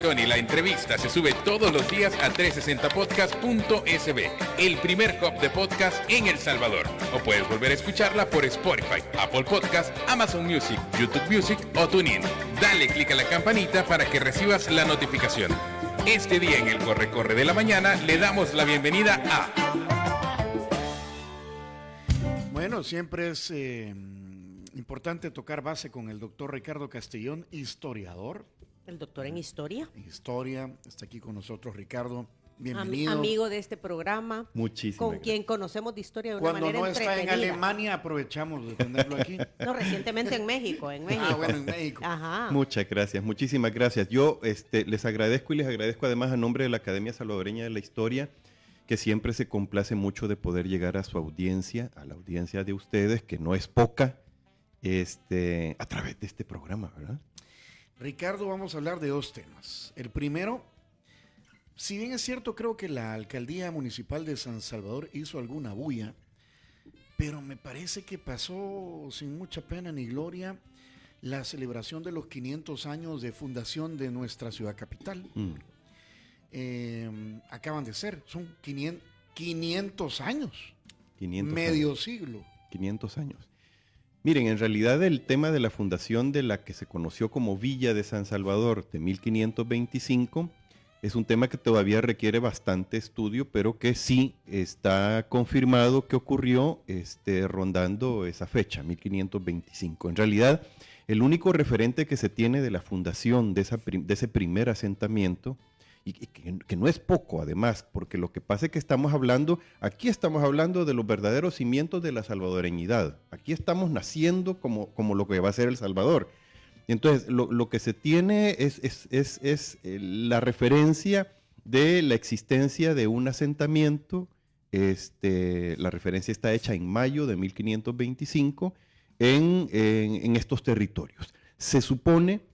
Y la entrevista se sube todos los días a 360podcast.sb, el primer hub de podcast en El Salvador. O puedes volver a escucharla por Spotify, Apple Podcast, Amazon Music, YouTube Music o TuneIn. Dale clic a la campanita para que recibas la notificación. Este día en el Corre de la Mañana le damos la bienvenida a... Bueno, siempre es importante tocar base con el doctor Ricardo Castellón, historiador. El doctor en historia. En historia, está aquí con nosotros Ricardo. Bienvenido. Amigo de este programa. Muchísimas Con gracias. quien conocemos de historia de una Cuando manera no está en entretenida. Alemania, aprovechamos de tenerlo aquí. No, recientemente en México, en México. Ah, bueno, en México. Ajá. Muchas gracias, muchísimas gracias. Yo les agradezco y les agradezco además a nombre de la Academia Salvadoreña de la Historia, que siempre se complace mucho de poder llegar a su audiencia, a la audiencia de ustedes, que no es poca, a través de este programa, ¿verdad? Ricardo, vamos a hablar de dos temas. El primero, si bien es cierto, creo que la Alcaldía Municipal de San Salvador hizo alguna bulla, pero me parece que pasó sin mucha pena ni gloria la celebración de los 500 años de fundación de nuestra ciudad capital. Acaban de ser, son 500 años, 500 medio años. siglo. 500 años. Miren, en realidad el tema de la fundación de la que se conoció como Villa de San Salvador de 1525 es un tema que todavía requiere bastante estudio, pero que sí está confirmado que ocurrió rondando esa fecha, 1525. En realidad, el único referente que se tiene de la fundación de ese primer asentamiento, y que no es poco además, porque lo que pasa es que aquí estamos hablando de los verdaderos cimientos de la salvadoreñidad. Aquí estamos naciendo como lo que va a ser El Salvador. Entonces, lo que se tiene es la referencia de la existencia de un asentamiento. La referencia está hecha en mayo de 1525 en estos territorios. Se supone,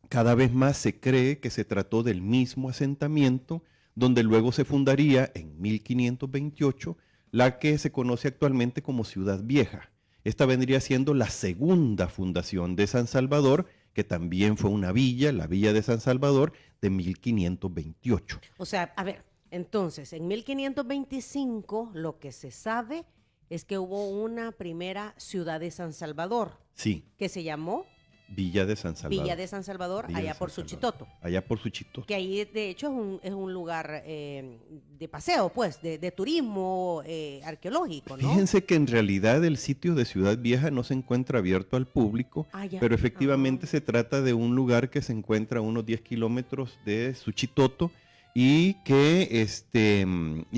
cada vez más se cree que se trató del mismo asentamiento, donde luego se fundaría en 1528 la que se conoce actualmente como Ciudad Vieja. Esta vendría siendo la segunda fundación de San Salvador, que también fue una villa, la Villa de San Salvador, de 1528. O sea, a ver, entonces, en 1525 lo que se sabe es que hubo una primera ciudad de San Salvador. Sí. Que se llamó Villa de San Salvador. Villa de San Salvador, Villa allá de por San Suchitoto. Salvador. Allá por Suchitoto. Que ahí, de hecho, es un lugar de paseo, pues, de turismo arqueológico, ¿no? Fíjense que en realidad el sitio de Ciudad Vieja no se encuentra abierto al público, pero efectivamente se trata de un lugar que se encuentra a unos 10 kilómetros de Suchitoto y que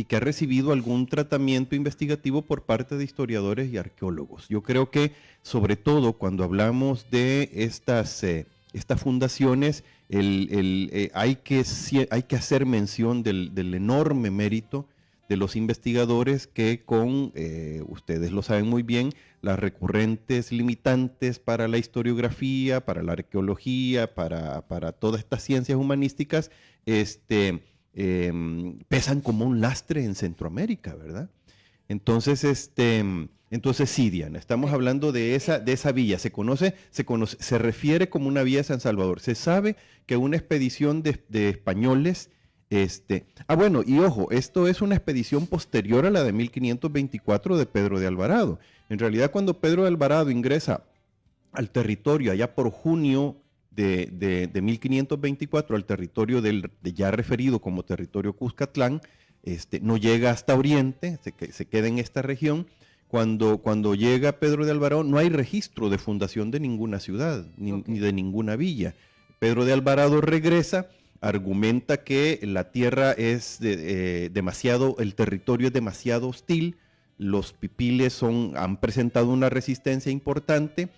ha recibido algún tratamiento investigativo por parte de historiadores y arqueólogos. Yo creo que, sobre todo cuando hablamos de estas fundaciones, hay que hacer mención del enorme mérito de los investigadores que ustedes lo saben muy bien, las recurrentes limitantes para la historiografía, para la arqueología, para todas estas ciencias humanísticas, pesan como un lastre en Centroamérica, ¿verdad? Entonces, sí, Diana, estamos hablando de esa villa. Se refiere como una villa de San Salvador. Se sabe que una expedición de españoles. Bueno, y ojo, esto es una expedición posterior a la de 1524 de Pedro de Alvarado. En realidad, cuando Pedro de Alvarado ingresa al territorio allá por junio de 1524, al territorio ya referido como territorio Cuscatlán, no llega hasta Oriente, se queda en esta región. Cuando llega Pedro de Alvarado, no hay registro de fundación de ninguna ciudad, ni de ninguna villa. Pedro de Alvarado regresa, argumenta que la tierra es el territorio es demasiado hostil, los pipiles han presentado una resistencia importante,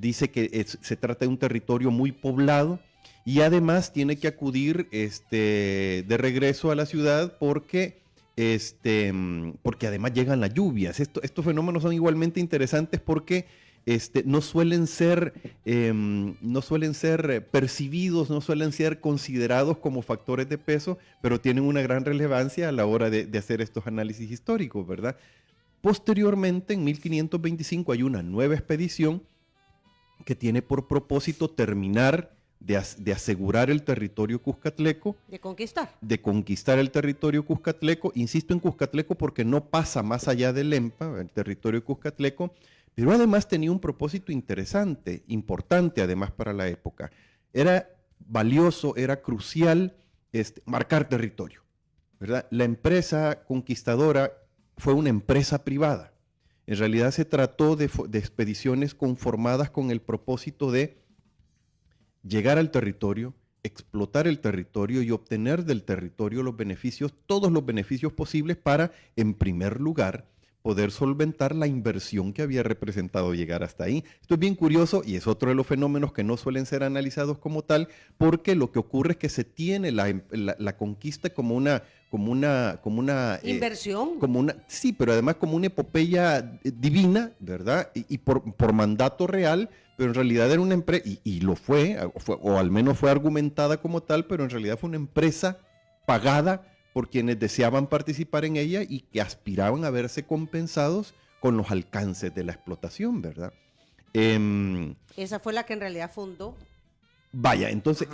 dice que se trata de un territorio muy poblado y además tiene que acudir de regreso a la ciudad porque además llegan las lluvias. Estos fenómenos son igualmente interesantes porque no suelen ser percibidos, no suelen ser considerados como factores de peso, pero tienen una gran relevancia a la hora de hacer estos análisis históricos, ¿verdad? Posteriormente, en 1525, hay una nueva expedición que tiene por propósito terminar de asegurar el territorio cuscatleco, de conquistar el territorio cuscatleco. Insisto en Cuscatleco porque no pasa más allá del EMPA, el territorio cuscatleco, pero además tenía un propósito interesante, importante además para la época. Era valioso, era crucial marcar territorio, ¿verdad? La empresa conquistadora fue una empresa privada. En realidad se trató de expediciones conformadas con el propósito de llegar al territorio, explotar el territorio y obtener del territorio los beneficios, todos los beneficios posibles para, en primer lugar, poder solventar la inversión que había representado llegar hasta ahí. Esto es bien curioso y es otro de los fenómenos que no suelen ser analizados como tal, porque lo que ocurre es que se tiene la conquista como una inversión. Sí, pero además como una epopeya divina, ¿verdad? Y por mandato real, pero en realidad era una empresa, y lo fue, o al menos fue argumentada como tal, pero en realidad fue una empresa pagada por quienes deseaban participar en ella y que aspiraban a verse compensados con los alcances de la explotación, ¿verdad? Esa fue la que en realidad fundó. Vaya, entonces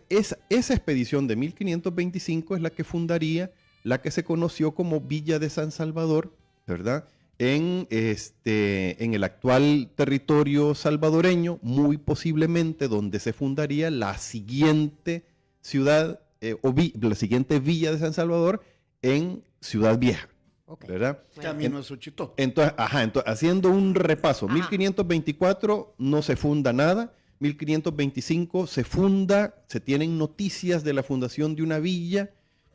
esa expedición de 1525 es la que fundaría la que se conoció como Villa de San Salvador, ¿verdad? En el actual territorio salvadoreño, muy posiblemente donde se fundaría la siguiente ciudad la siguiente Villa de San Salvador en Ciudad Vieja, ¿verdad? Camino a Suchitoto. Entonces, haciendo un repaso, 1524 no se funda nada, 1525 se tienen noticias de la fundación de una villa,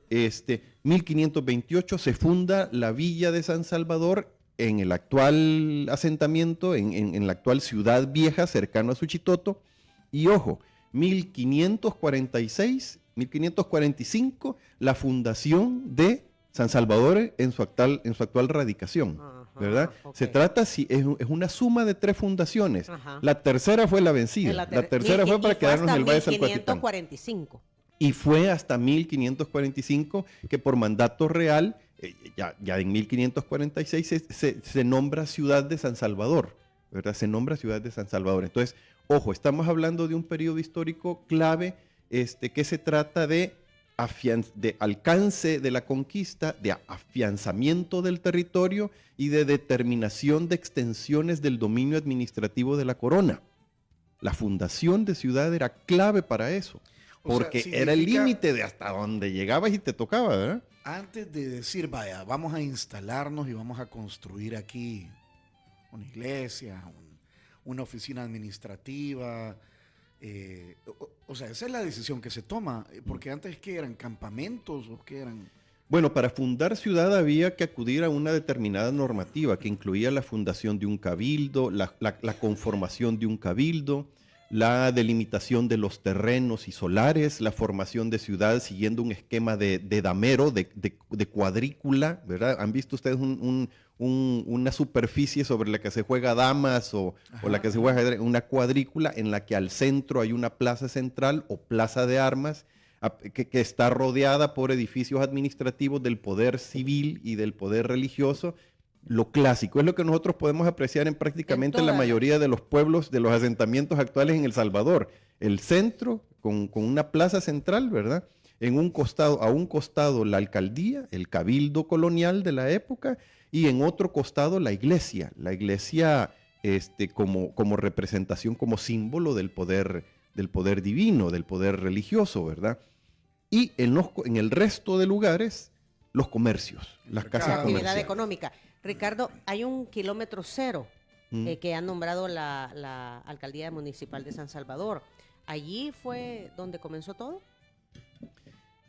1528 se funda la Villa de San Salvador en el actual asentamiento, en la actual Ciudad Vieja, cercano a Suchitoto, y ojo, 1545, la fundación de San Salvador en su actual radicación, ¿verdad? Se trata, es una suma de 3 fundaciones. La tercera fue la vencida. La tercera fue para quedarnos en el Valle de San Cuatitán. 1545. Y fue hasta 1545 que por mandato real, ya en 1546 se nombra Ciudad de San Salvador, ¿verdad? Se nombra Ciudad de San Salvador. Entonces, ojo, estamos hablando de un periodo histórico clave, que se trata de alcance de la conquista, de afianzamiento del territorio y de determinación de extensiones del dominio administrativo de la corona. La fundación de ciudad era clave para eso, porque era el límite de hasta donde llegabas y te tocaba, ¿verdad? Antes de decir, vaya, vamos a instalarnos y vamos a construir aquí una iglesia, una oficina administrativa. O sea, esa es la decisión que se toma, porque antes, ¿qué eran? ¿Campamentos o qué eran? Bueno, para fundar ciudad había que acudir a una determinada normativa que incluía la fundación de un cabildo, la conformación de un cabildo, la delimitación de los terrenos y solares, la formación de ciudad siguiendo un esquema de damero, de cuadrícula, ¿verdad? ¿Han visto ustedes una superficie sobre la que se juega damas o la que se juega una cuadrícula en la que al centro hay una plaza central o plaza de armas que está rodeada por edificios administrativos del poder civil y del poder religioso? Lo clásico es lo que nosotros podemos apreciar en prácticamente la mayoría de los pueblos, de los asentamientos actuales en El Salvador. El centro con una plaza central, ¿verdad? A un costado la alcaldía, el cabildo colonial de la época, y en otro costado la iglesia como representación, como símbolo del poder divino, del poder religioso, ¿verdad? Y en el resto de lugares, los comercios, las casas La actividad comerciales. económica. Ricardo, hay un kilómetro cero que ha nombrado la alcaldía municipal de San Salvador. ¿Allí fue donde comenzó todo?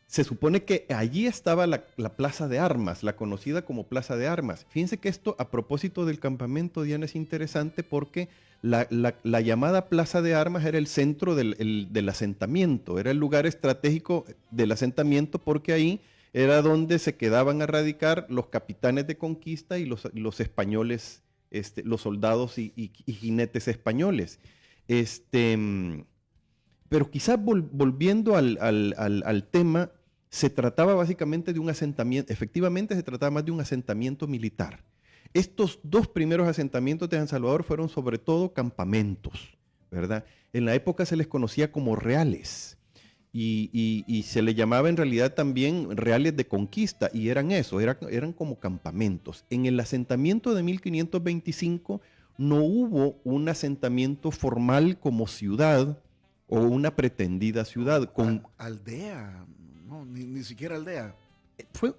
Se supone que allí estaba la Plaza de Armas, la conocida como Plaza de Armas. Fíjense que esto, a propósito del campamento, Diana, es interesante porque la llamada Plaza de Armas era el centro del asentamiento, era el lugar estratégico del asentamiento, porque ahí era donde se quedaban a radicar los capitanes de conquista y los españoles, los soldados y jinetes españoles. Pero quizás volviendo al tema, se trataba básicamente de un asentamiento, efectivamente se trataba más de un asentamiento militar. Estos 2 primeros asentamientos de San Salvador fueron sobre todo campamentos, ¿verdad? En la época se les conocía como reales. Y se le llamaba en realidad también reales de conquista, y eran eso, eran como campamentos. En el asentamiento de 1525 no hubo un asentamiento formal como ciudad o una pretendida ciudad. Aldea, no, ni siquiera aldea.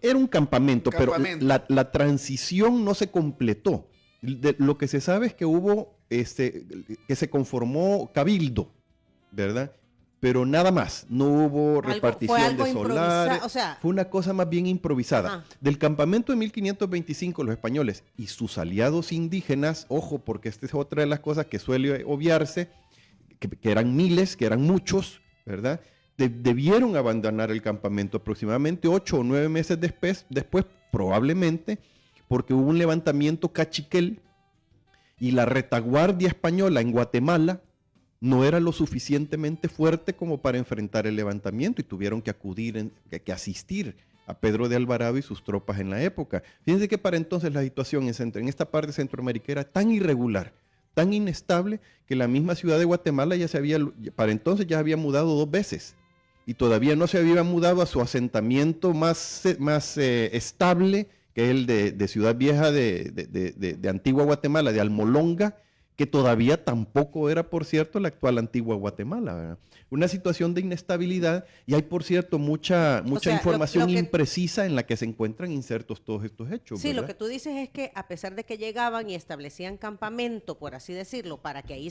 Era un campamento, pero la transición no se completó. Lo que se sabe es que hubo, que se conformó cabildo, ¿verdad? Pero nada más, no hubo repartición de solares, o sea, fue una cosa más bien improvisada. Ajá. Del campamento de 1525, los españoles y sus aliados indígenas, ojo, porque esta es otra de las cosas que suele obviarse, que eran miles, que eran muchos, ¿verdad? Debieron abandonar el campamento aproximadamente 8 o 9 meses después, probablemente, porque hubo un levantamiento cachiquel y la retaguardia española en Guatemala no era lo suficientemente fuerte como para enfrentar el levantamiento y tuvieron que que asistir a Pedro de Alvarado y sus tropas en la época. Fíjense que para entonces la situación en esta parte de Centroamérica era tan irregular, tan inestable, que la misma ciudad de Guatemala para entonces ya había mudado 2 veces y todavía no se había mudado a su asentamiento más estable, que es el de Ciudad Vieja de Antigua Guatemala, de Almolonga, que todavía tampoco era, por cierto, la actual Antigua Guatemala, ¿verdad? Una situación de inestabilidad, y hay, por cierto, mucha información imprecisa en la que se encuentran insertos todos estos hechos. Sí, ¿verdad? lo que tú dices es que a pesar de que llegaban y establecían campamento, por así decirlo, para que ahí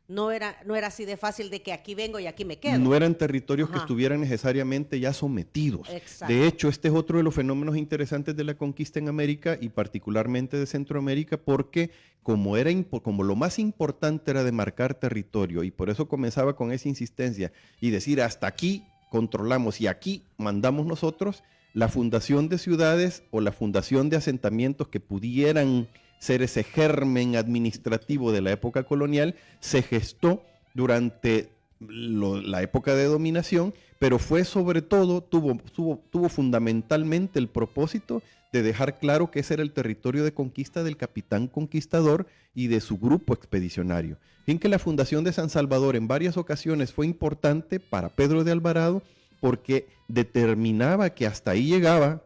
no era así de fácil de que aquí vengo y aquí me quedo. No eran territorios que Ajá. estuvieran necesariamente ya sometidos. Exacto. De hecho, este es otro de los fenómenos interesantes de la conquista en América y particularmente de Centroamérica, porque como lo más importante era demarcar territorio, y por eso comenzaba con esa insistencia y decir hasta aquí controlamos y aquí mandamos nosotros, la fundación de ciudades o la fundación de asentamientos que pudieran ser ese germen administrativo de la época colonial se gestó durante la época de dominación, pero fue sobre todo, tuvo fundamentalmente el propósito de dejar claro que ese era el territorio de conquista del capitán conquistador y de su grupo expedicionario. En que la fundación de San Salvador en varias ocasiones fue importante para Pedro de Alvarado porque determinaba que hasta ahí llegaba,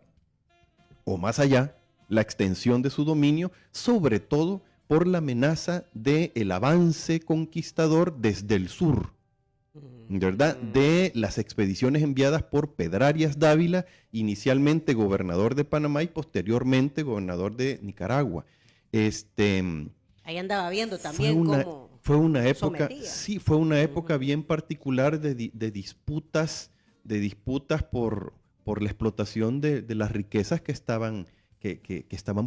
o más allá, la extensión de su dominio, sobre todo por la amenaza del avance conquistador desde el sur, ¿verdad? De las expediciones enviadas por Pedro Arias Dávila, inicialmente gobernador de Panamá y posteriormente gobernador de Nicaragua. Ahí andaba viendo también cómo fue una época, sometía. sí, fue una época bien particular de disputas por la explotación de las riquezas que estaban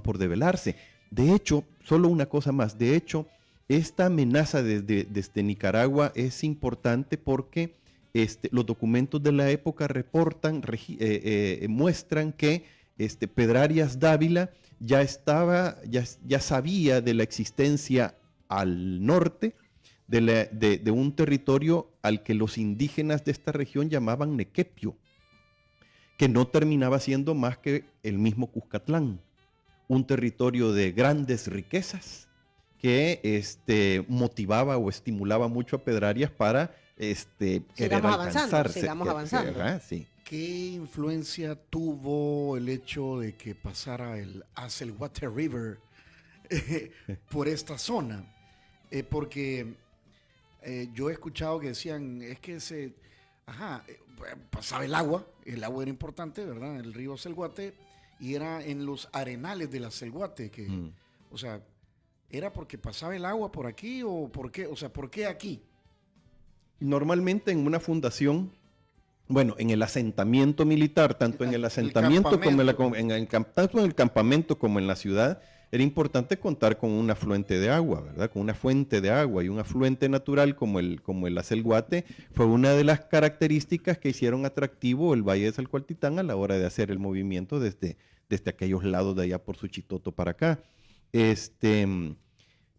por develarse. De hecho, solo una cosa más, de hecho, esta amenaza desde Nicaragua es importante porque los documentos de la época muestran que Pedro Arias Dávila ya sabía de la existencia al norte de un territorio al que los indígenas de esta región llamaban Nequepio, que no terminaba siendo más que el mismo Cuscatlán, un territorio de grandes riquezas que motivaba o estimulaba mucho a Pedro Arias para querer alcanzarse. Sigamos avanzando. ¿Verdad? Sí. ¿Qué influencia tuvo el hecho de que pasara el Acelhuate River por esta zona? Porque yo he escuchado que decían, es que pasaba el agua era importante, ¿verdad? El río Acelhuate, y era en los arenales del Acelhuate, o sea, ¿era porque pasaba el agua por aquí o por qué? O sea, ¿por qué aquí? Normalmente en una fundación, bueno, en el asentamiento militar, tanto en el asentamiento tanto en el campamento como en la ciudad, era importante contar con un afluente de agua, ¿verdad? Con una fuente de agua, y un afluente natural como el Acelhuate fue una de las características que hicieron atractivo el Valle de Salcualtitán a la hora de hacer el movimiento desde aquellos lados de allá por Suchitoto para acá.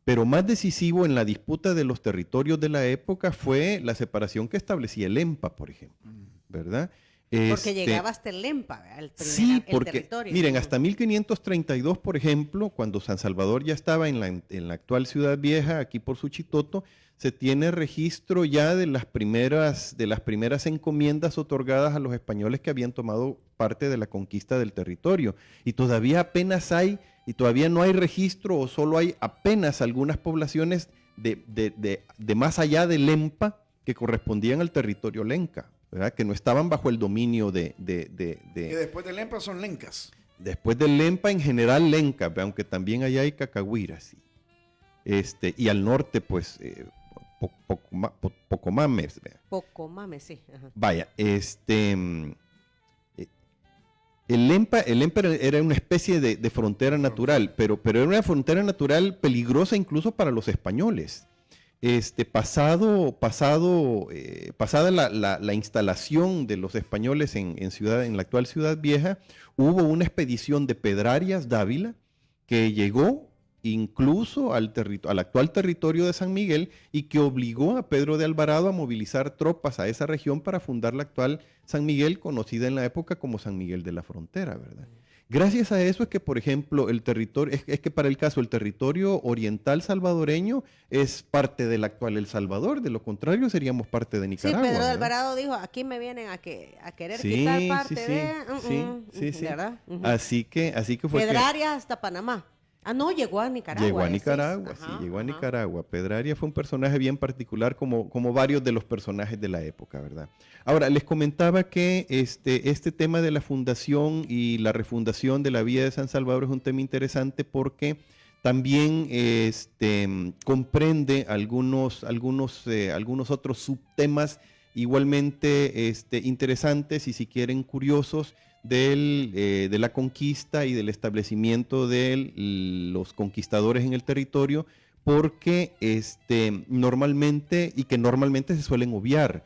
Pero más decisivo en la disputa de los territorios de la época fue la separación que establecía el EMPA, por ejemplo, ¿verdad? Porque llegaba hasta el Lempa, sí, porque, territorio. miren, hasta 1532, por ejemplo, cuando San Salvador ya estaba en la actual Ciudad Vieja, aquí por Suchitoto, se tiene registro ya de las primeras encomiendas otorgadas a los españoles que habían tomado parte de la conquista del territorio. Y todavía no hay registro, o solo hay apenas algunas poblaciones de más allá de Lempa que correspondían al territorio lenca, ¿verdad? Que no estaban bajo el dominio Y después de Lempa son lencas. Después del Lempa, en general lenca, aunque también allá hay cacahuiras. Y al norte, pues, Pocomames. Pocomames, sí. Ajá. Vaya, el Lempa era una especie de frontera natural, pero era una frontera natural peligrosa incluso para los españoles. Pasada la instalación de los españoles en la actual Ciudad Vieja, hubo una expedición de Pedrarias Dávila que llegó incluso al actual territorio de San Miguel y que obligó a Pedro de Alvarado a movilizar tropas a esa región para fundar la actual San Miguel, conocida en la época como San Miguel de la Frontera, ¿verdad? Gracias a eso es que, por ejemplo, el territorio oriental salvadoreño es parte del actual El Salvador, de lo contrario seríamos parte de Nicaragua. Sí, Pedro de ¿verdad? Alvarado dijo, aquí me vienen a querer quitar parte sí. ¿verdad? Así que fue Pedrarias hasta Panamá. Ah, no, llegó a Nicaragua. Llegó a Nicaragua, llegó a Nicaragua. Pedraria fue un personaje bien particular, como varios de los personajes de la época, ¿verdad? Ahora, les comentaba que este tema de la fundación y la refundación de la Villa de San Salvador es un tema interesante porque también comprende algunos otros subtemas igualmente interesantes y, si quieren, curiosos, de la conquista y del establecimiento de los conquistadores en el territorio, porque normalmente se suelen obviar.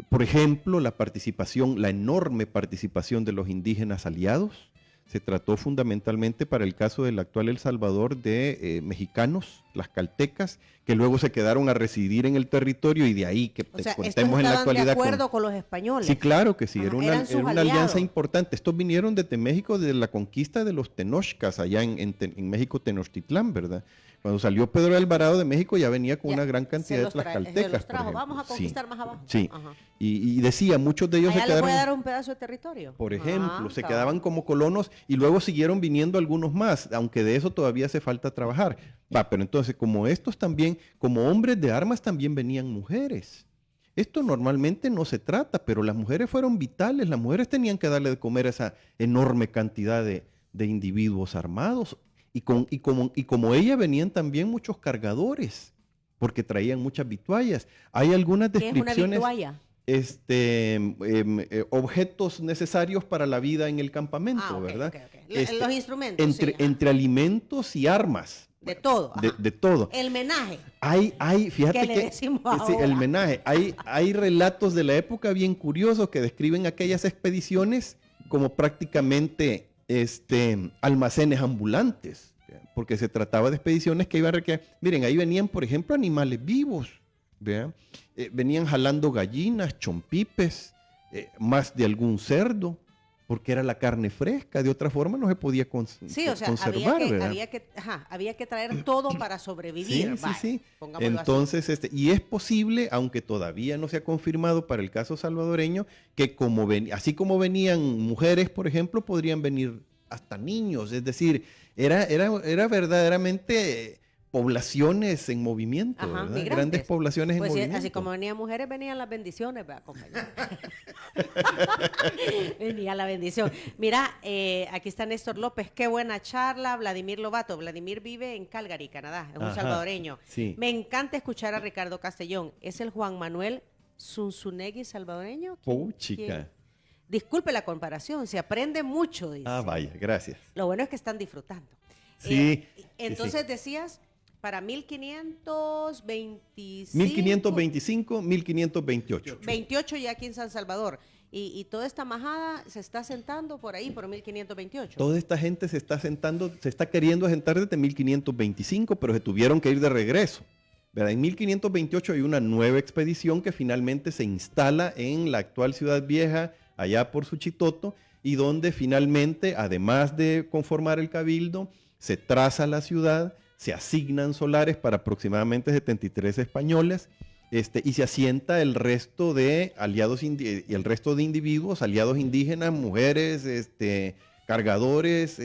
Por ejemplo, la enorme participación de los indígenas aliados. Se trató fundamentalmente, para el caso del actual El Salvador, de mexicanos, tlaxcaltecas, que luego se quedaron a residir en el territorio, y de ahí que contemos en la actualidad. ¿De acuerdo con los españoles? Sí, claro que sí, era una alianza importante. Estos vinieron desde México, desde la conquista de los tenochcas, allá en México, Tenochtitlán, ¿verdad? Cuando salió Pedro de Alvarado de México ya venía con una gran cantidad de tlaxcaltecas. Vamos a conquistar más abajo. Sí, y decía, muchos de ellos allá se quedaron... les voy a dar un pedazo de territorio. Por ejemplo, se quedaban como colonos y luego siguieron viniendo algunos más, aunque de eso todavía hace falta trabajar. Pero entonces, como estos también, como hombres de armas también venían mujeres. Esto normalmente no se trata, pero las mujeres fueron vitales. Las mujeres tenían que darle de comer a esa enorme cantidad de individuos armados. Y como ella venían también muchos cargadores, porque traían muchas vituallas. Hay algunas descripciones. ¿Qué es una vitualla? Objetos necesarios para la vida en el campamento, ¿verdad? Okay. Los instrumentos. Entre alimentos y armas. De todo. De todo. El menaje. Fíjate ¿Qué le decimos ahora? Sí, el menaje. Hay relatos de la época bien curiosos que describen aquellas expediciones como prácticamente almacenes ambulantes, porque se trataba de expediciones que iban a requerir. Miren, ahí venían, por ejemplo, animales vivos, ¿vean? Venían jalando gallinas, chompipes, más de algún cerdo, porque era la carne fresca, de otra forma no se podía conservar, había que traer todo para sobrevivir. Sí. Entonces, y es posible, aunque todavía no se ha confirmado para el caso salvadoreño, que así como venían mujeres, por ejemplo, podrían venir hasta niños, es decir, era verdaderamente poblaciones en movimiento, ¿verdad? Grandes poblaciones en movimiento. Así como venían mujeres, venían las bendiciones, ¿verdad, compañero? Venía la bendición. Mira, aquí está Néstor López, qué buena charla. Vladimir Lobato. Vladimir vive en Calgary, Canadá, es un salvadoreño. Sí. Me encanta escuchar a Ricardo Castellón. ¿Es el Juan Manuel Zunzunegui salvadoreño? Chica. Disculpe la comparación, se aprende mucho, dice. Vaya, gracias. Lo bueno es que están disfrutando. Sí. Entonces decías, para 1525. 1525, 1528. 28 ya aquí en San Salvador. Y toda esta majada se está sentando por ahí, por 1528. Toda esta gente se está queriendo asentar desde 1525, pero se tuvieron que ir de regreso, ¿verdad? En 1528 hay una nueva expedición que finalmente se instala en la actual Ciudad Vieja, allá por Suchitoto, y donde finalmente, además de conformar el cabildo, se traza la ciudad, se asignan solares para aproximadamente 73 españoles, y se asienta el resto de el resto de individuos, aliados indígenas, mujeres, cargadores,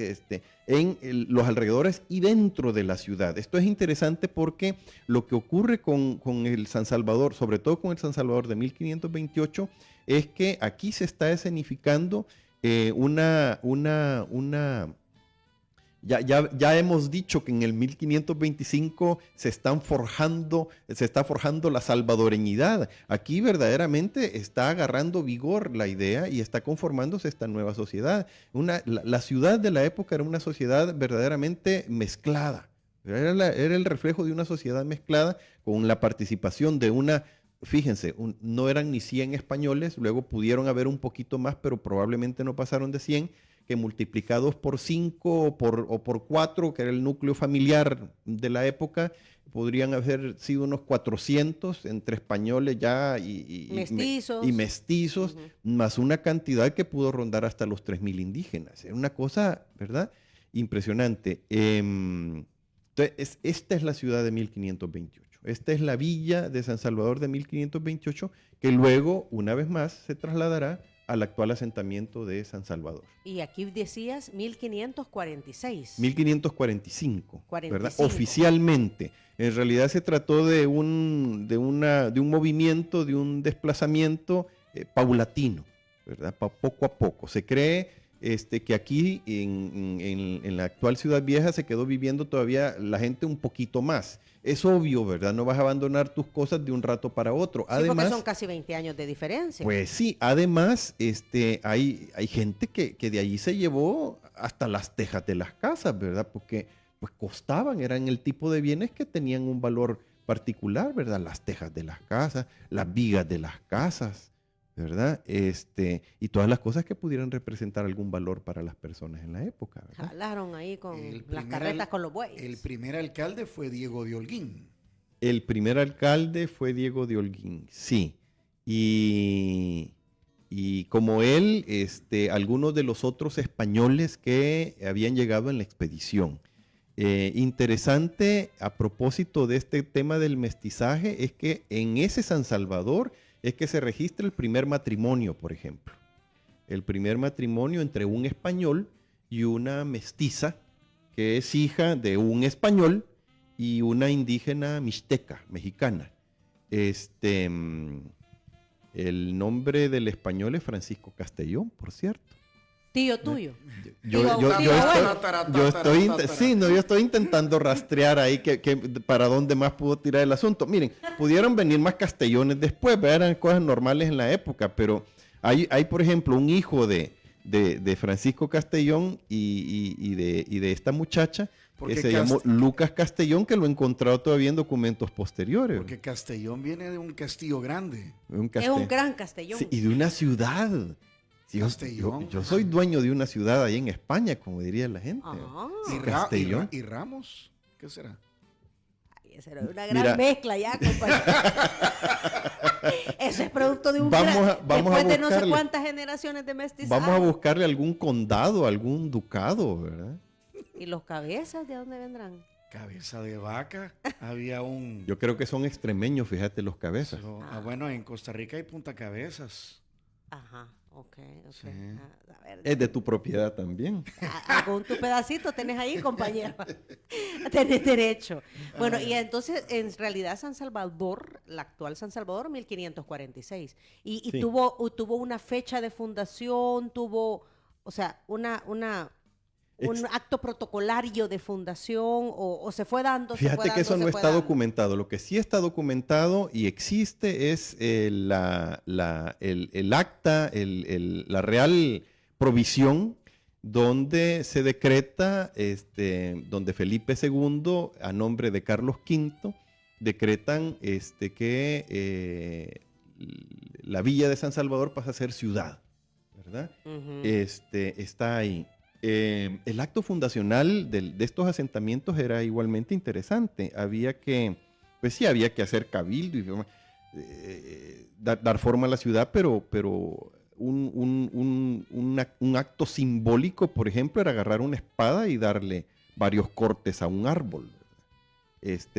en los alrededores y dentro de la ciudad. Esto es interesante porque lo que ocurre con el San Salvador, sobre todo con el San Salvador de 1528, es que aquí se está escenificando Ya hemos dicho que en el 1525 se está forjando la salvadoreñidad. Aquí verdaderamente está agarrando vigor la idea y está conformándose esta nueva sociedad. La ciudad de la época era una sociedad verdaderamente mezclada. Era el reflejo de una sociedad mezclada con la participación de fíjense, no eran ni 100 españoles, luego pudieron haber un poquito más, pero probablemente no pasaron de 100, que multiplicados por 5 o por 4, que era el núcleo familiar de la época, podrían haber sido unos 400 entre españoles ya y mestizos, más una cantidad que pudo rondar hasta los 3,000 indígenas. Era una cosa, ¿verdad?, impresionante. Entonces, esta es la ciudad de 1528. Esta es la villa de San Salvador de 1528, que luego, una vez más, se trasladará al actual asentamiento de San Salvador. Y aquí decías 1546. 1545, ¿verdad? Oficialmente. En realidad se trató de un movimiento, de un desplazamiento paulatino, ¿verdad? Poco a poco. Se cree que aquí en la actual Ciudad Vieja se quedó viviendo todavía la gente un poquito más. Es obvio, ¿verdad? No vas a abandonar tus cosas de un rato para otro. Sí, además, porque son casi 20 años de diferencia. Pues sí, además hay gente que de allí se llevó hasta las tejas de las casas, ¿verdad? Porque pues costaban, eran el tipo de bienes que tenían un valor particular, ¿verdad? Las tejas de las casas, las vigas de las casas, ¿verdad? Y todas las cosas que pudieran representar algún valor para las personas en la época, ¿verdad? Jalaron ahí con las carretas con los bueyes. El primer alcalde fue Diego de Holguín. El primer alcalde fue Diego de Holguín, sí. Y como él, algunos de los otros españoles que habían llegado en la expedición. Interesante a propósito de este tema del mestizaje es que en ese San Salvador es que se registra el primer matrimonio, por ejemplo. El primer matrimonio entre un español y una mestiza, que es hija de un español y una indígena mixteca, mexicana. El nombre del español es Francisco Castellón, por cierto. Tío tuyo. Yo estoy intentando rastrear ahí para dónde más pudo tirar el asunto. Miren, pudieron venir más Castellones después, eran cosas normales en la época, pero hay por ejemplo, un hijo de Francisco Castellón y de esta muchacha que se llamó Lucas Castellón, que lo he encontrado todavía en documentos posteriores. Porque Castellón viene de un castillo grande. Es un gran Castellón. Sí, y de una ciudad. Sí, yo soy dueño de una ciudad ahí en España, como diría la gente. Castellón. ¿Y Ramos? ¿Qué será? Ay, esa era una gran mezcla ya, compañero. Eso es producto de después de no sé cuántas generaciones de mestizaje. Vamos a buscarle algún condado, algún ducado, ¿verdad? ¿Y los cabezas de dónde vendrán? Cabeza de vaca. Había un... Yo creo que son extremeños, fíjate, los cabezas. Bueno, en Costa Rica hay Punta Cabezas. Ajá. Ok. Sí. A ver, es de tu propiedad también. Con tu pedacito tenés ahí, compañero. Tenés derecho. Bueno, y entonces, en realidad, San Salvador, la actual San Salvador, 1546. Y sí, tuvo una fecha de fundación, o sea, un acto protocolario de fundación, o se fue dando. Fíjate que eso no está documentado. Lo que sí está documentado y existe es el acta, la real provisión, donde se decreta, donde Felipe II, a nombre de Carlos V, decretan que la villa de San Salvador pasa a ser ciudad, ¿verdad? Uh-huh. Está ahí. El acto fundacional de estos asentamientos era igualmente interesante. Había que hacer cabildo y dar forma a la ciudad, pero un acto simbólico, por ejemplo, era agarrar una espada y darle varios cortes a un árbol.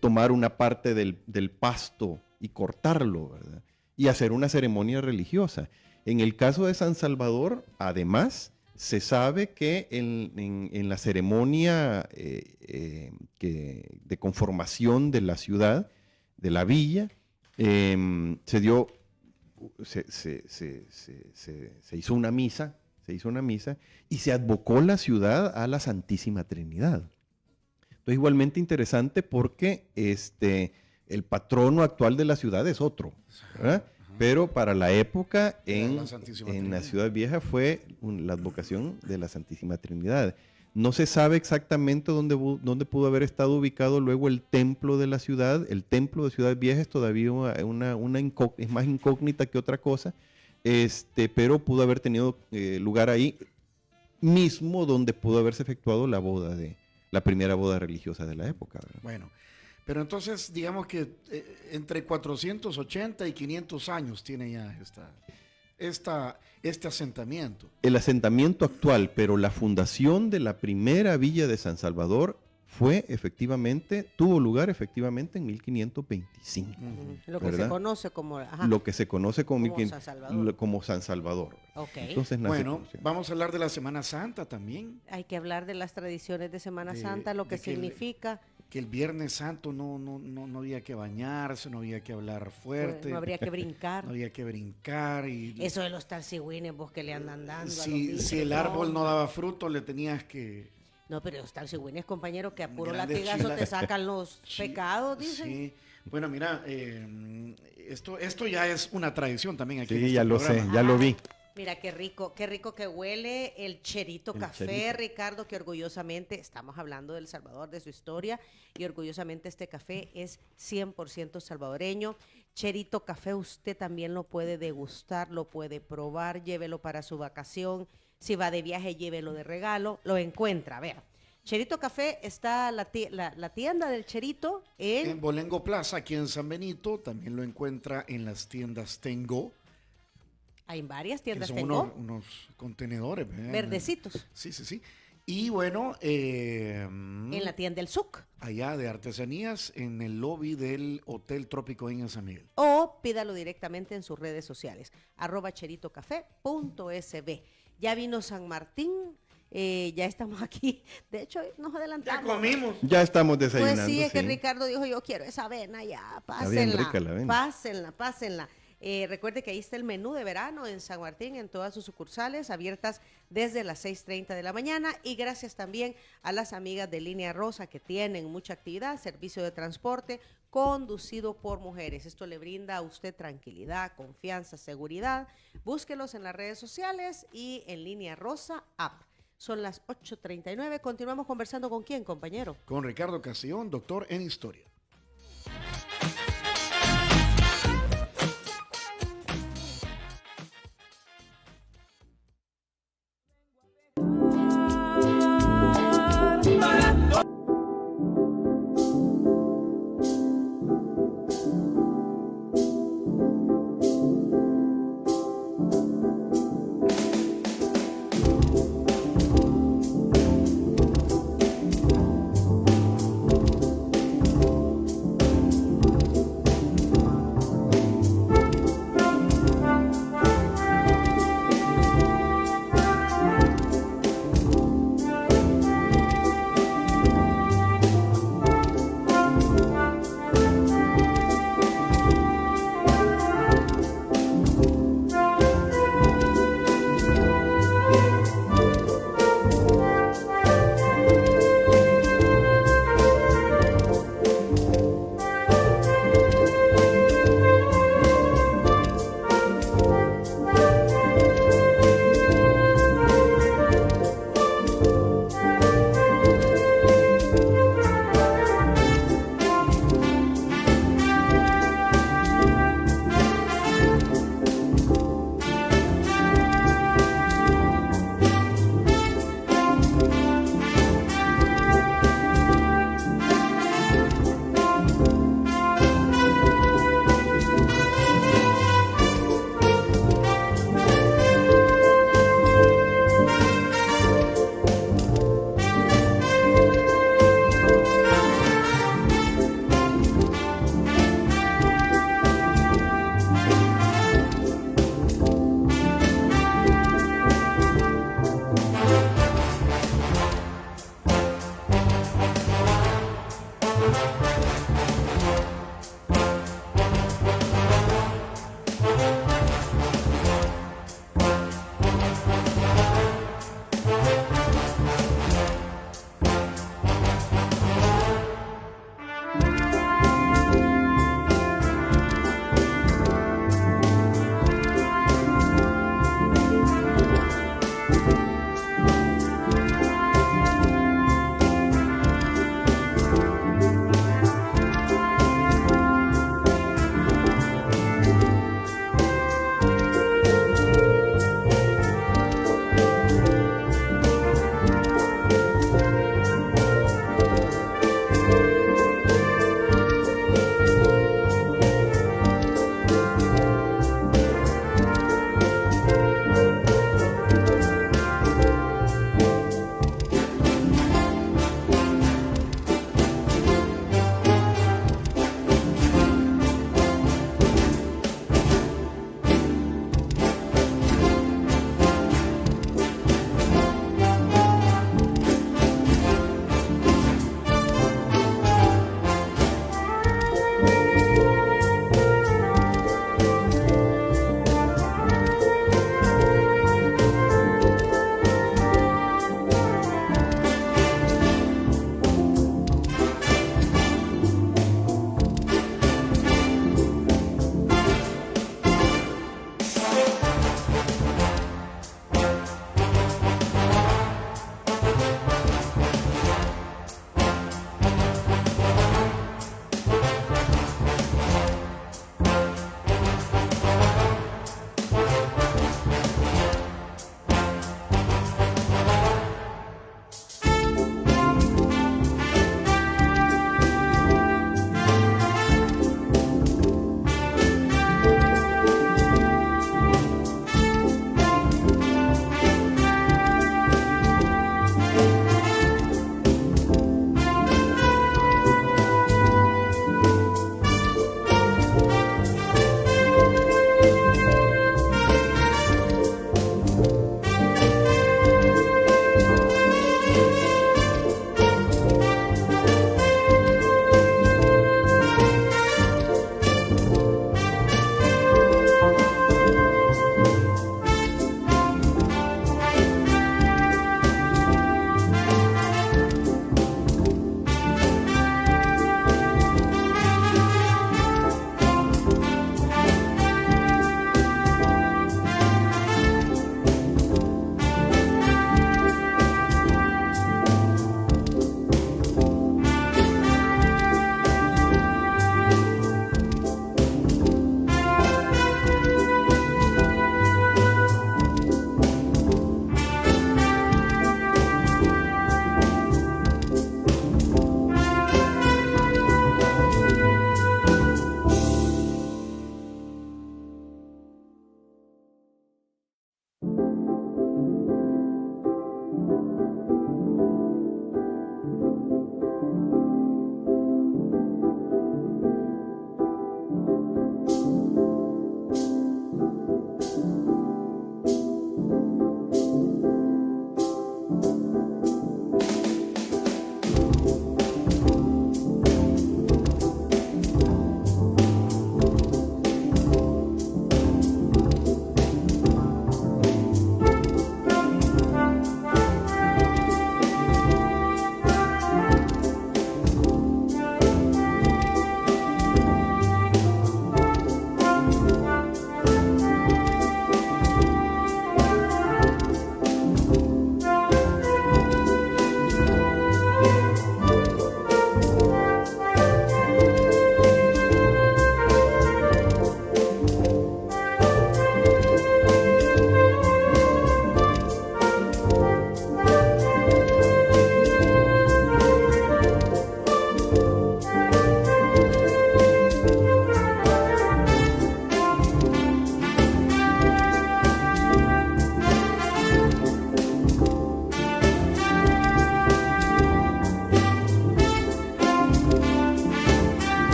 tomar una parte del pasto y cortarlo, ¿verdad? Y hacer una ceremonia religiosa. En el caso de San Salvador, además, se sabe que en la ceremonia de conformación de la ciudad, de la villa, se hizo una misa, y se advocó la ciudad a la Santísima Trinidad. Entonces, igualmente interesante porque el patrono actual de la ciudad es otro, ¿verdad? Pero para la época en la Ciudad Vieja fue la advocación de la Santísima Trinidad. No se sabe exactamente dónde pudo haber estado ubicado luego el templo de la ciudad. El templo de Ciudad Vieja es todavía es más incógnita que otra cosa, pero pudo haber tenido lugar ahí mismo donde pudo haberse efectuado la primera boda religiosa de la época, ¿verdad? Bueno, pero entonces digamos que entre 480 y 500 años tiene ya este asentamiento. El asentamiento actual, pero la fundación de la primera villa de San Salvador tuvo lugar efectivamente en 1525. Lo que se conoce como... Lo que se conoce como San Salvador. Como San Salvador. Okay. Entonces, bueno, vamos a hablar de la Semana Santa también. Hay que hablar de las tradiciones de Semana Santa, lo que significa... Que el Viernes Santo no había que bañarse, no había que hablar fuerte. No habría que brincar. No había que brincar. Eso de los tarcigüines, vos que le andan dando. Si el árbol no daba fruto, le tenías que... No, pero los tarcigüines, compañero, que a puro latigazo te sacan los pecados, dicen. Sí. Bueno, mira, esto ya es una tradición también aquí. Sí, ya lo sé, ya lo vi. Mira qué rico que huele el Cherito Café, Ricardo, que orgullosamente, estamos hablando del Salvador, de su historia, y orgullosamente este café es 100% salvadoreño. Cherito Café usted también lo puede degustar, lo puede probar, llévelo para su vacación. Si va de viaje, llévelo de regalo, lo encuentra. A ver, Cherito Café está la tienda del Cherito en Bolengo Plaza, aquí en San Benito. También lo encuentra en las tiendas Tengo. Hay varias tiendas son Tengo. Unos contenedores. Verdecitos. Sí. Y bueno... en la tienda del SUC. Allá de artesanías, en el lobby del Hotel Trópico en San Miguel. O pídalo directamente en sus redes sociales, @cheritocafé.sb. Ya vino San Martín, ya estamos aquí. De hecho, nos adelantamos. Ya comimos. Ya estamos desayunando. Pues sí, es que Ricardo dijo, yo quiero esa avena ya, pásenla. Está bien rica la avena. Pásenla. Recuerde que ahí está el menú de verano en San Martín, en todas sus sucursales, abiertas desde las 6:30 de la mañana. Y gracias también a las amigas de Línea Rosa, que tienen mucha actividad, servicio de transporte conducido por mujeres. Esto le brinda a usted tranquilidad, confianza, seguridad. Búsquelos en las redes sociales y en Línea Rosa App. Son las 8:39. Continuamos conversando con quién, compañero. Con Ricardo Castellón, doctor en historia.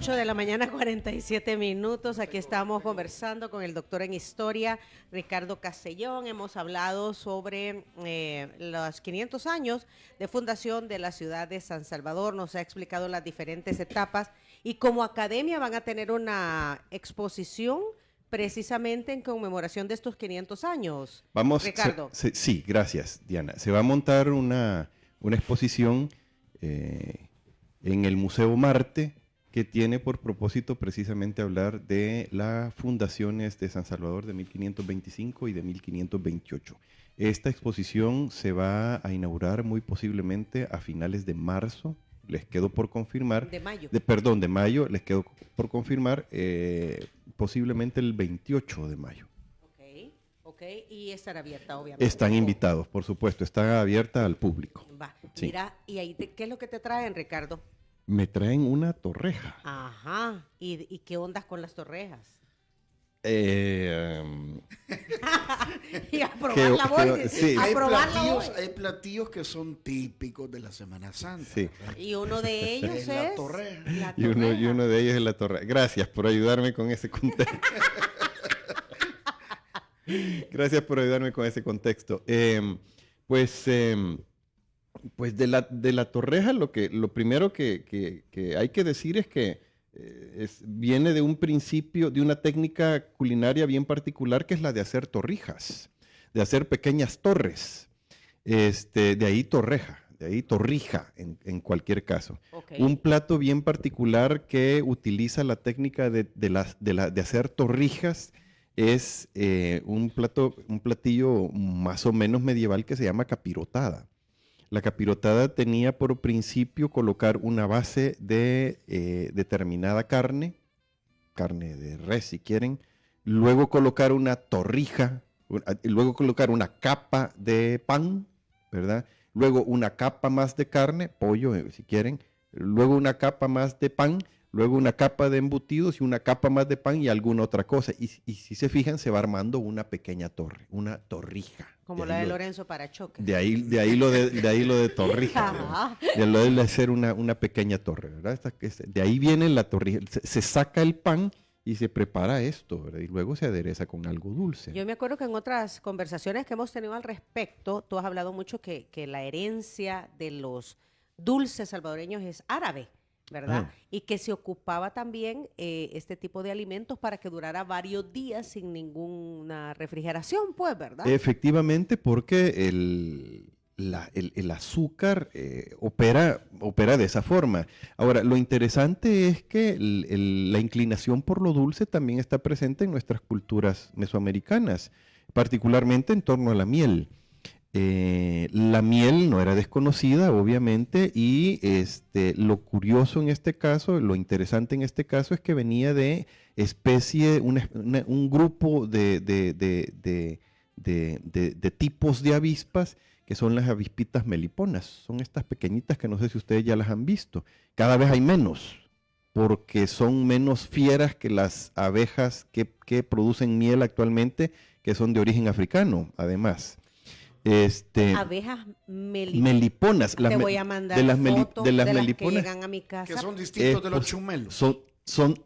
8 de la mañana, 47 minutos. Aquí estamos conversando con el doctor en historia, Ricardo Castellón. Hemos hablado sobre los 500 años de fundación de la ciudad de San Salvador. Nos ha explicado las diferentes etapas y como academia van a tener una exposición precisamente en conmemoración de estos 500 años. Vamos, Ricardo. sí, gracias, Diana. Se va a montar una exposición en el Museo Marte, que tiene por propósito precisamente hablar de las fundaciones de San Salvador de 1525 y de 1528. Esta exposición se va a inaugurar muy posiblemente a finales de marzo, les quedo por confirmar. De mayo. De mayo, les quedo por confirmar, posiblemente el 28 de mayo. Ok, y estará abierta, obviamente. Están invitados, por supuesto, está abierta al público. Va, Sí. mira, ¿y ahí qué es lo que te traen, Ricardo? Me traen una torreja. Ajá, ¿y qué ondas con las torrejas? Y a probarla voy, sí. a probarla Hay platillos que son típicos de la Semana Santa. Sí. ¿verdad? Y uno de ellos es La torreja. la Y uno torreja. de ellos es la torreja. Gracias por ayudarme con ese contexto. Gracias por ayudarme con ese contexto. Pues de la torreja lo primero que hay que decir es que viene de un principio, de una técnica culinaria bien particular que es la de hacer torrijas, de hacer pequeñas torres. De ahí torreja, de ahí torrija en cualquier caso. Okay. Un plato bien particular que utiliza la técnica de hacer torrijas es un platillo más o menos medieval que se llama capirotada. La capirotada tenía por principio colocar una base de determinada carne de res si quieren, luego colocar una torrija, luego colocar una capa de pan, ¿verdad? Luego una capa más de carne, pollo si quieren, luego una capa más de pan, luego una capa de embutidos y una capa más de pan y alguna otra cosa. Y si se fijan, se va armando una pequeña torre, una torrija. Como la de Lorenzo Parachoque. De ahí lo de torrija. Ajá. De lo de hacer una pequeña torre, ¿verdad? De ahí viene la torrija. Se saca el pan y se prepara esto, ¿verdad? Y luego se adereza con algo dulce. Yo me acuerdo que en otras conversaciones que hemos tenido al respecto, tú has hablado mucho que la herencia de los dulces salvadoreños es árabe, ¿verdad? Ah. Y que se ocupaba también este tipo de alimentos para que durara varios días sin ninguna refrigeración, pues, ¿verdad? Efectivamente, porque el azúcar opera de esa forma. Ahora, lo interesante es que la inclinación por lo dulce también está presente en nuestras culturas mesoamericanas, particularmente en torno a la miel. La miel no era desconocida, obviamente, y lo curioso en este caso, lo interesante en este caso es que venía de un grupo de tipos de avispas que son las avispitas meliponas. Son estas pequeñitas que no sé si ustedes ya las han visto. Cada vez hay menos, porque son menos fieras que las abejas que producen miel actualmente, que son de origen africano, además. Abejas meliponas. Te voy a mandar fotos de las que meliponas. llegan a mi casa. Que son distintos de los chumelos.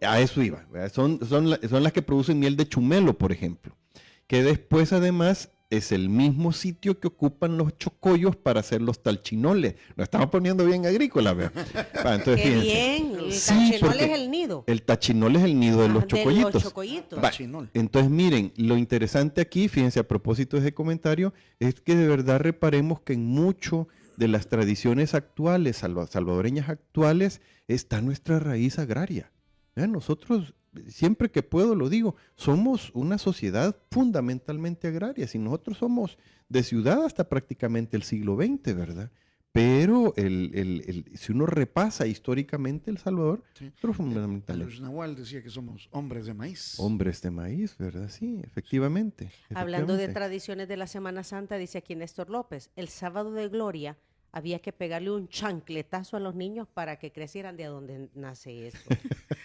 A eso iba. ¿Verdad? Son las que producen miel de chumelo, por ejemplo. Que después, además, es el mismo sitio que ocupan los chocollos para hacer los talchinoles. Nos estamos poniendo bien agrícola, ¿verdad? Entonces, ¡Qué fíjense. bien! El Sí, tachinol porque es el nido. El tachinol es el nido de los chocollitos. De los chocollitos. Va, Tachinol. entonces, miren, lo interesante aquí, fíjense, a propósito de ese comentario, es que de verdad reparemos que en mucho de las tradiciones actuales, salvadoreñas actuales, está nuestra raíz agraria. Vean, nosotros, siempre que puedo lo digo, somos una sociedad fundamentalmente agraria. Si nosotros somos de ciudad hasta prácticamente el siglo XX, ¿verdad? Pero si uno repasa históricamente El Salvador, Sí. nosotros fundamentalmente Luis Nahual decía que somos hombres de maíz. hombres de maíz, ¿verdad? Sí, efectivamente. Hablando de efectivamente. tradiciones de la Semana Santa, dice aquí Néstor López, el sábado de Gloria había que pegarle un chancletazo a los niños para que crecieran de donde nace eso,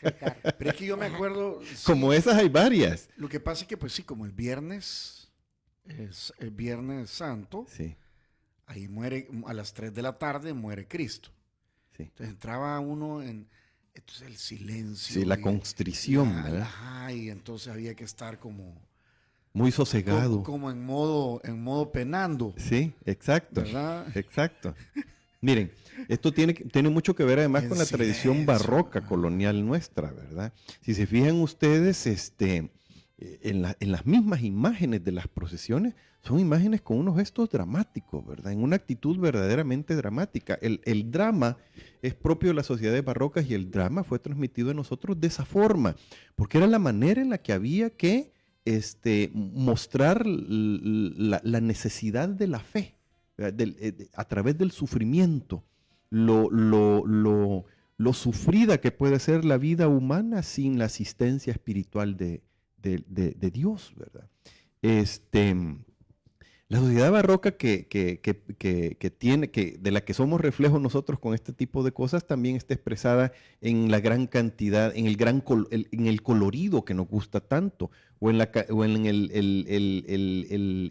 Ricardo. Pero es que yo me acuerdo. sí, Como esas hay varias. Lo que pasa es que, pues sí, como el viernes es el Viernes Santo, Sí, ahí muere, a las 3 de la tarde muere Cristo. sí. Entonces entraba uno en entonces el silencio. Sí, la y constrición, ¿verdad? ajá, y entonces había que estar como Muy sosegado. como en modo penando, Sí, exacto. ¿verdad? Exacto. Miren, esto tiene mucho que ver además En con la tradición silencio. barroca colonial nuestra, ¿verdad? Si se fijan ustedes, en las mismas imágenes de las procesiones, son imágenes con unos gestos dramáticos, ¿verdad? En una actitud verdaderamente dramática. El drama es propio de las sociedades barrocas y el drama fue transmitido a nosotros de esa forma, porque era la manera en la que había que mostrar la necesidad de la fe, a través del sufrimiento, lo sufrida que puede ser la vida humana sin la asistencia espiritual de Dios, ¿verdad? La sociedad barroca de la que somos reflejos nosotros con este tipo de cosas también está expresada en la gran cantidad, en el colorido que nos gusta tanto, o en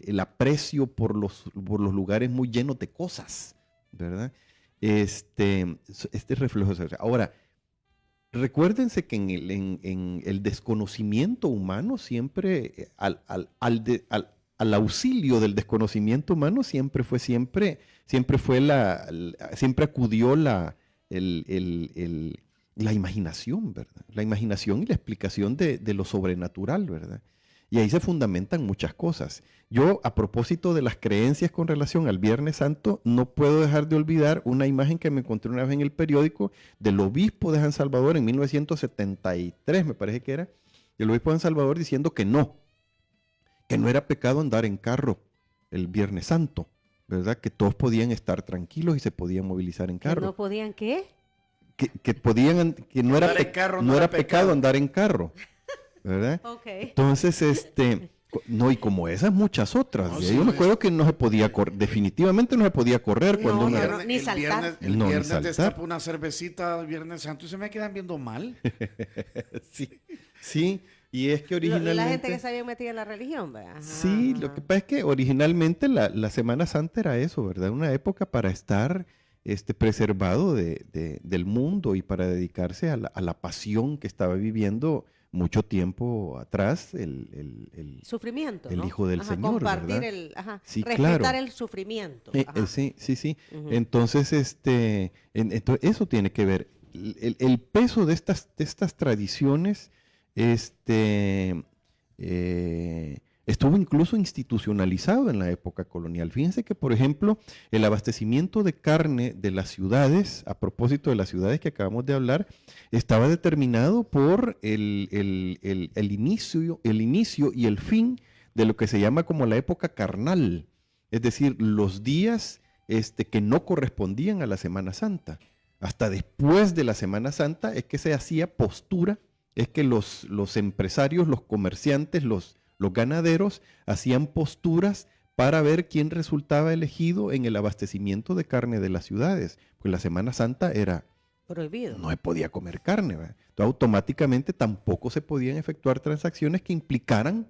el aprecio por los lugares muy llenos de cosas, ¿verdad? Este reflejo. Ahora, recuérdense que en el desconocimiento humano siempre, al auxilio del desconocimiento humano siempre acudió la imaginación, ¿verdad? La imaginación y la explicación de lo sobrenatural, ¿verdad? Y ahí se fundamentan muchas cosas. Yo, a propósito de las creencias con relación al Viernes Santo, no puedo dejar de olvidar una imagen que me encontré una vez en el periódico del obispo de San Salvador en 1973, me parece que era, el obispo de San Salvador diciendo que no era pecado andar en carro el Viernes Santo, ¿verdad? Que todos podían estar tranquilos y se podían movilizar en carro. ¿Que no podían qué? Que no era pecado andar en carro, ¿verdad? Okay. Entonces, no, y como esas, muchas otras. No, Y sí, yo me acuerdo que no se podía correr, definitivamente no se podía correr cuando No, uno no, era... no, ni saltar. El No, ni viernes saltar. destapo una cervecita el Viernes Santo y se me quedan viendo mal. Sí, y es que originalmente... La gente que se había metido en la religión, ¿verdad? Sí, lo que pasa es que originalmente la Semana Santa era eso, ¿verdad? Una época para estar preservado del mundo y para dedicarse a la pasión que estaba viviendo mucho tiempo atrás el Sufrimiento, el ¿no? Hijo del Señor, compartir ¿verdad? Sí, respetar claro. el sufrimiento. Sí. Ujú. Entonces, entonces, eso tiene que ver. El peso de estas tradiciones estuvo incluso institucionalizado en la época colonial. Fíjense que, por ejemplo, el abastecimiento de carne de las ciudades, a propósito de las ciudades que acabamos de hablar, estaba determinado por el inicio y el fin de lo que se llama como la época carnal, es decir, los días que no correspondían a la Semana Santa. Hasta después de la Semana Santa es que se hacía postura, es que los empresarios, los comerciantes, los ganaderos hacían posturas para ver quién resultaba elegido en el abastecimiento de carne de las ciudades. Pues la Semana Santa era Prohibido. no se podía comer carne, ¿verdad? Entonces, automáticamente tampoco se podían efectuar transacciones que implicaran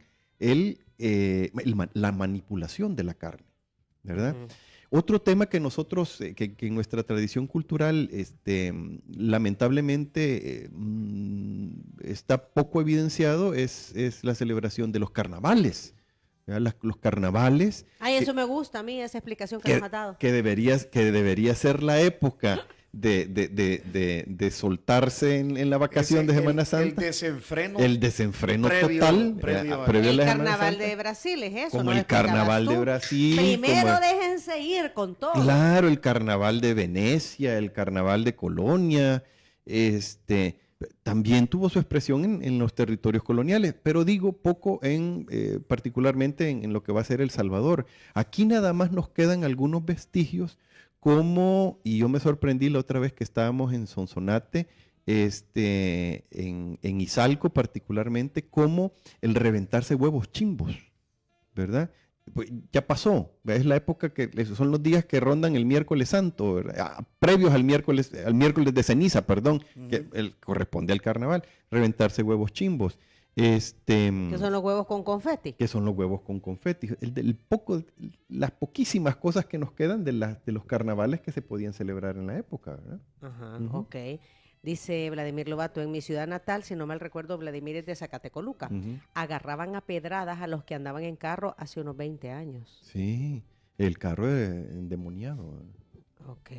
la manipulación de la carne, ¿verdad? Ujú. Otro tema que nosotros, que en nuestra tradición cultural, lamentablemente está poco evidenciado, es la celebración de los carnavales. ¿Verdad? Los carnavales. Ay, eso me gusta a mí, esa explicación que nos has dado. Que debería ser la época de soltarse en la vacación de Semana Santa. El desenfreno total. Previo a El la Semana carnaval Santa. de Brasil es eso. Como ¿no? el carnaval de Brasil. Primero déjense ir con todo. Claro, el carnaval de Venecia, el carnaval de Colonia, también tuvo su expresión en los territorios coloniales, pero digo poco particularmente en lo que va a ser El Salvador. Aquí nada más nos quedan algunos vestigios y yo me sorprendí la otra vez que estábamos en Sonsonate, en Izalco particularmente, como el reventarse huevos chimbos, ¿verdad? Pues ya pasó, es la época son los días que rondan el miércoles santo, ¿verdad? Previos al miércoles de ceniza, perdón, que corresponde al carnaval, reventarse huevos chimbos. Que son los huevos con confeti. Que son los huevos con confeti. Las poquísimas cosas que nos quedan de los carnavales que se podían celebrar en la época, ¿verdad? Ajá, Ujú. ok. Dice Vladimir Lobato, en mi ciudad natal, si no mal recuerdo, Vladimir es de Zacatecoluca. Agarraban a pedradas a los que andaban en carro hace unos 20 años. Sí, el carro endemoniado. Ok.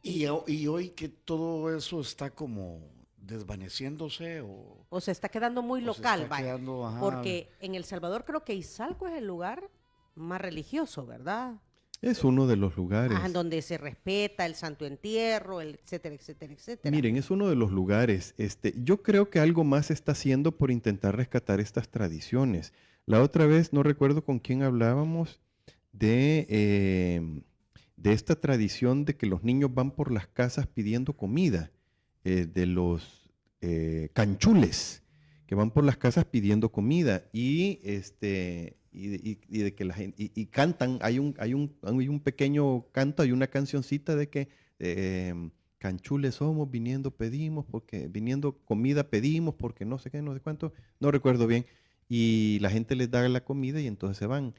Y hoy que todo eso está como desvaneciéndose O se está quedando muy o local, se está vaya. quedando, ajá. Porque en El Salvador creo que Izalco es el lugar más religioso, ¿verdad? Es uno de los lugares. En donde se respeta el Santo Entierro, etcétera, etcétera, etcétera. Miren, es uno de los lugares. Yo creo que algo más se está haciendo por intentar rescatar estas tradiciones. La otra vez, no recuerdo con quién hablábamos, de esta tradición de que los niños van por las casas pidiendo comida, de los canchules, que van por las casas pidiendo comida y de que la gente y cantan, hay un pequeño canto, hay una cancioncita de que canchules somos, viniendo comida pedimos, porque no sé qué, no sé cuánto, no recuerdo bien, y la gente les da la comida y entonces se van.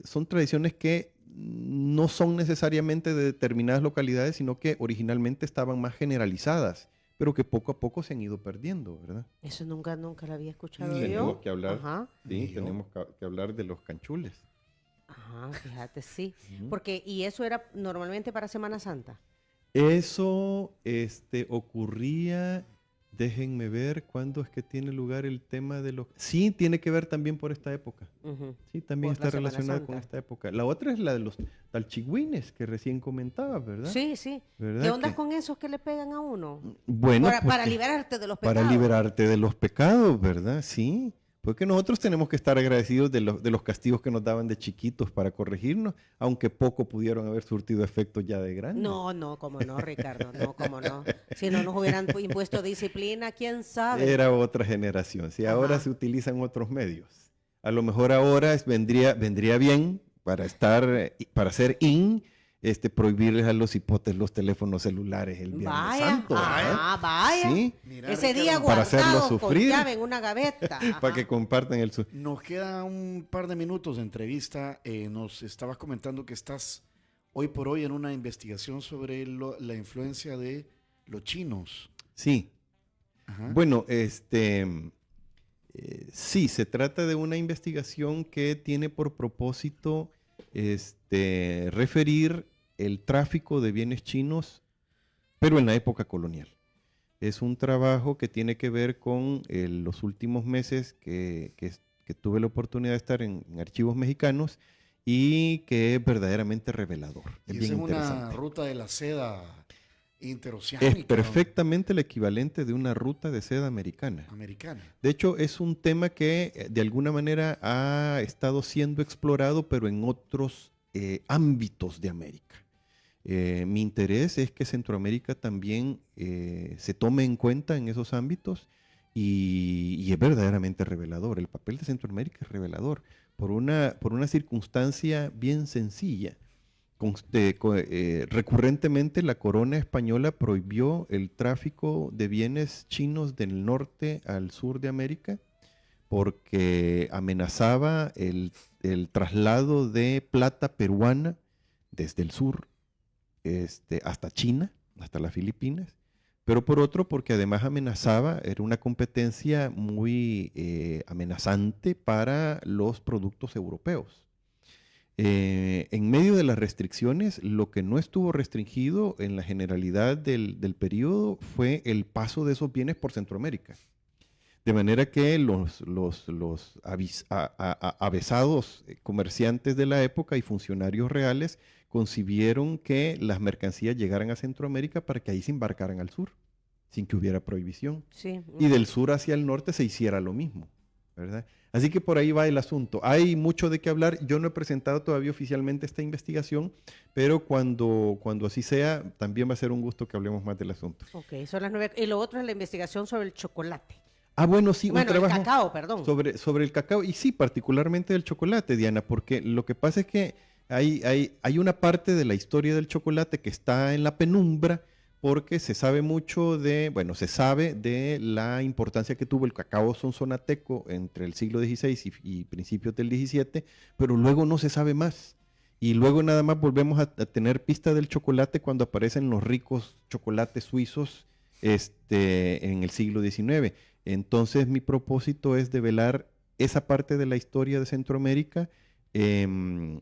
Son tradiciones que no son necesariamente de determinadas localidades, sino que originalmente estaban más generalizadas, pero que poco a poco se han ido perdiendo, ¿verdad? Eso nunca lo había escuchado yo. Tenemos que hablar, Ajá. sí, tenemos que hablar de los canchules. Ajá, fíjate, sí. Porque, y eso era normalmente para Semana Santa. Eso ocurría, déjenme ver, ¿cuándo es que tiene lugar el tema de los... Sí, tiene que ver también por esta época. Sí, también Por la está Semana relacionado Santa. con esta época. La otra es la de los talchigüines que recién comentabas, ¿verdad? Sí, sí. ¿Verdad ¿Qué onda que- con esos que le pegan a uno? Bueno, Para porque- liberarte de los pecados. para liberarte de los pecados, ¿verdad? Sí. Porque nosotros tenemos que estar agradecidos de los castigos que nos daban de chiquitos para corregirnos, aunque poco pudieron haber surtido efecto ya de grandes. No, cómo no, Ricardo, no, cómo no. Si no nos hubieran impuesto disciplina, ¿quién sabe? Era otra generación. Sí, ahora Ajá. se utilizan otros medios. A lo mejor ahora vendría bien para ser prohibirles a los hipotes los teléfonos celulares el Viernes Vaya, Santo. ¿verdad? vaya. Sí, Mira, Ese Ricardo, día para hacerlo guardado con sufrir. llave en una gaveta. para que compartan el... Nos queda un par de minutos de entrevista. Nos estabas comentando que estás hoy por hoy en una investigación sobre la influencia de los chinos. Sí. Ajá. Bueno, sí, se trata de una investigación que tiene por propósito referir el tráfico de bienes chinos, pero en la época colonial. Es un trabajo que tiene que ver con los últimos meses que tuve la oportunidad de estar en archivos mexicanos y que es verdaderamente revelador. Es Y bien esa es una interesante. ruta de la seda interoceánica. Es perfectamente el equivalente de una ruta de seda americana. Americana. De hecho, es un tema que de alguna manera ha estado siendo explorado, pero en otros ámbitos de América. Mi interés es que Centroamérica también se tome en cuenta en esos ámbitos y es verdaderamente revelador. El papel de Centroamérica es revelador por una circunstancia bien sencilla. Recurrentemente la corona española prohibió el tráfico de bienes chinos del norte al sur de América porque amenazaba el traslado de plata peruana desde el sur hasta China, hasta las Filipinas, pero por otro porque además amenazaba, era una competencia muy amenazante para los productos europeos. En medio de las restricciones, lo que no estuvo restringido en la generalidad del periodo fue el paso de esos bienes por Centroamérica. De manera que los avesados comerciantes de la época y funcionarios reales concibieron que las mercancías llegaran a Centroamérica para que ahí se embarcaran al sur, sin que hubiera prohibición. Sí. Y del sur hacia el norte se hiciera lo mismo, ¿verdad? Así que por ahí va el asunto. Hay mucho de qué hablar. Yo no he presentado todavía oficialmente esta investigación, pero cuando así sea, también va a ser un gusto que hablemos más del asunto. Ok, son las 9. Y lo otro es la investigación sobre el chocolate. Ah, bueno, sí, Bueno, un el trabajo cacao, perdón. sobre el cacao, y sí, particularmente del chocolate, Diana, porque lo que pasa es que hay una parte de la historia del chocolate que está en la penumbra, porque se sabe se sabe de la importancia que tuvo el cacao sonsonateco entre el siglo XVI y principios del XVII, pero luego no se sabe más. Y luego nada más volvemos a tener pista del chocolate cuando aparecen los ricos chocolates suizos en el siglo XIX. Entonces mi propósito es develar esa parte de la historia de Centroamérica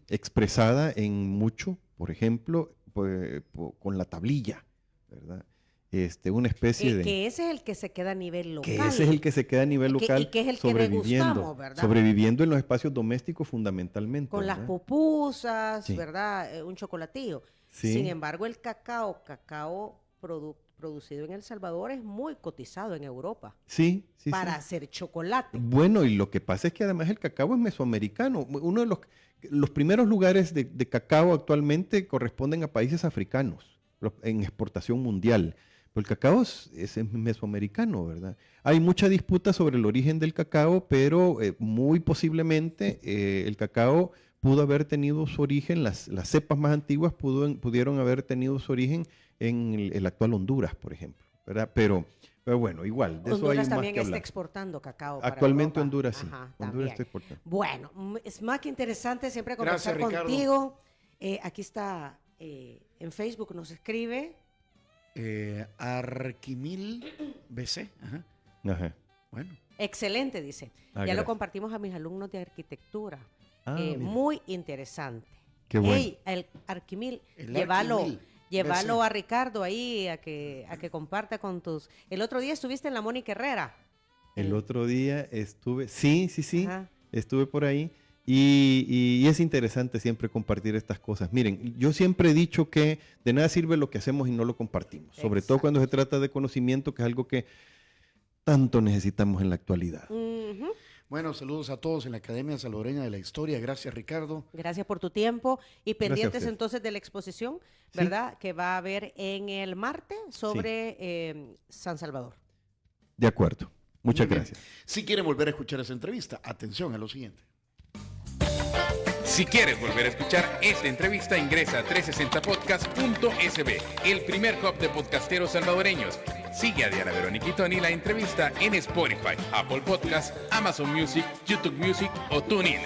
expresada en mucho, por ejemplo, con la tablilla, ¿verdad? Una especie de... Que ese es el que se queda a nivel local. Que ese es el que se queda a nivel local, y que es el que degustamos, ¿verdad? Sobreviviendo en los espacios domésticos fundamentalmente. Con ¿verdad? las pupusas, Sí. ¿verdad? Un chocolatillo. Sí. Sin embargo, el cacao producido en El Salvador es muy cotizado en Europa Sí, sí, para sí. hacer chocolate. Bueno, y lo que pasa es que además el cacao es mesoamericano. Uno de los primeros lugares de cacao actualmente corresponden a países africanos en exportación mundial. Pero el cacao es mesoamericano, ¿verdad? Hay mucha disputa sobre el origen del cacao, pero muy posiblemente el cacao pudo haber tenido su origen, las cepas más antiguas pudieron haber tenido su origen en el actual Honduras, por ejemplo, ¿verdad? Pero bueno, igual, de eso hay Honduras más también que está hablar. exportando cacao para Actualmente Europa. Honduras sí. Ajá, Honduras también. está exportando. Bueno, es más que interesante siempre conversar Gracias, Ricardo. contigo. Aquí está, en Facebook nos escribe. Arquimil BC. Ajá. Ajá. Bueno. Excelente, dice. Ya lo Gracias. compartimos a mis alumnos de arquitectura. Mira. Muy interesante. Qué bueno. Ey, el Arquimil, El llévalo Arquimil, a Ricardo ahí a que comparta con tus... El otro día estuviste en la Mónica Herrera. El otro día estuve, sí, Ajá. estuve por ahí y es interesante siempre compartir estas cosas. Miren, yo siempre he dicho que de nada sirve lo que hacemos y no lo compartimos, sobre todo Exacto. cuando se trata de conocimiento, que es algo que tanto necesitamos en la actualidad. Ujú. Bueno, saludos a todos en la Academia Salvadoreña de la Historia. Gracias, Ricardo. Gracias por tu tiempo y pendientes usted. entonces de la exposición, Sí. ¿verdad? Que va a haber en el martes sobre San Salvador. De acuerdo. Muchas Muy bien. gracias. Si quieren volver a escuchar esa entrevista, atención a lo siguiente. Si quieres volver a escuchar esta entrevista, ingresa a 360podcast.sb, el primer hub de podcasteros salvadoreños. Sigue a Diana Verónica y Tony la entrevista en Spotify, Apple Podcasts, Amazon Music, YouTube Music o TuneIn.